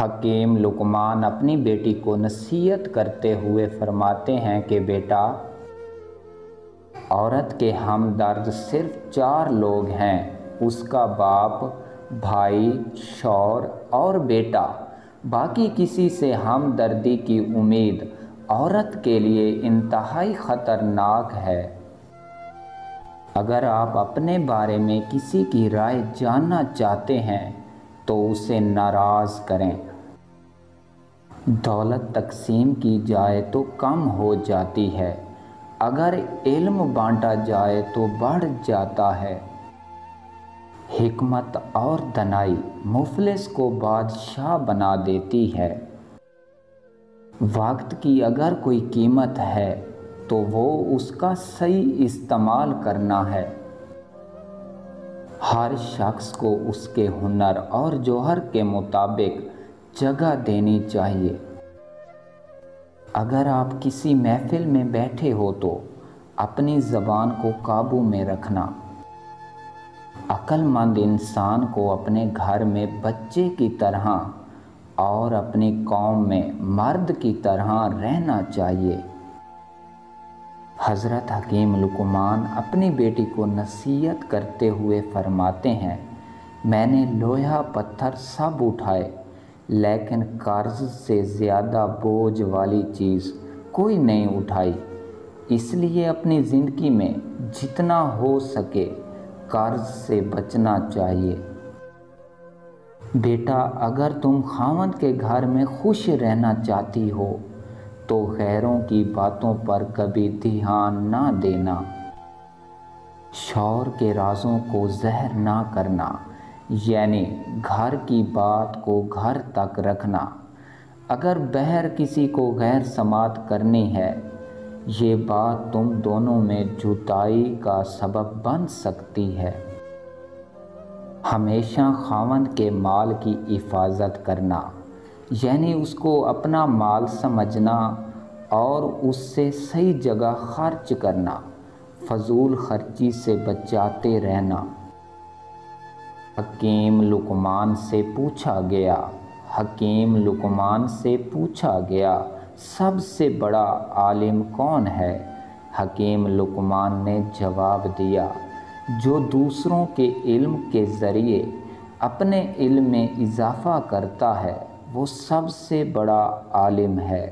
حکیم لقمان اپنی بیٹی کو نصیحت کرتے ہوئے فرماتے ہیں کہ بیٹا، عورت کے ہمدرد صرف 4 لوگ ہیں، اس کا باپ، بھائی، شوہر اور بیٹا۔ باقی کسی سے ہمدردی کی امید عورت کے لیے انتہائی خطرناک ہے۔ اگر آپ اپنے بارے میں کسی کی رائے جاننا چاہتے ہیں تو اسے ناراض کریں۔ دولت تقسیم کی جائے تو کم ہو جاتی ہے، اگر علم بانٹا جائے تو بڑھ جاتا ہے۔ حکمت اور دانائی مفلس کو بادشاہ بنا دیتی ہے۔ وقت کی اگر کوئی قیمت ہے تو وہ اس کا صحیح استعمال کرنا ہے۔ ہر شخص کو اس کے ہنر اور جوہر کے مطابق جگہ دینی چاہیے۔ اگر آپ کسی محفل میں بیٹھے ہو تو اپنی زبان کو قابو میں رکھنا۔ عقل مند انسان کو اپنے گھر میں بچے کی طرح اور اپنی قوم میں مرد کی طرح رہنا چاہیے۔ حضرت حکیم لقمان اپنی بیٹی کو نصیحت کرتے ہوئے فرماتے ہیں، میں نے لوہا پتھر سب اٹھائے لیکن قرض سے زیادہ بوجھ والی چیز کوئی نہیں اٹھائی، اس لیے اپنی زندگی میں جتنا ہو سکے قرض سے بچنا چاہیے۔ بیٹا، اگر تم خاوند کے گھر میں خوش رہنا چاہتی ہو تو غیروں کی باتوں پر کبھی دھیان نہ دینا۔ شوہر کے رازوں کو ظاہر نہ کرنا، یعنی گھر کی بات کو گھر تک رکھنا۔ اگر باہر کسی کو غیر سماعت کرنی ہے، یہ بات تم دونوں میں جدائی کا سبب بن سکتی ہے۔ ہمیشہ خاوند کے مال کی حفاظت کرنا، یعنی اس کو اپنا مال سمجھنا اور اس سے صحیح جگہ خرچ کرنا، فضول خرچی سے بچاتے رہنا۔ حکیم لقمان سے پوچھا گیا سب سے بڑا عالم کون ہے؟ حکیم لقمان نے جواب دیا، جو دوسروں کے علم کے ذریعے اپنے علم میں اضافہ کرتا ہے وہ سب سے بڑا عالم ہے۔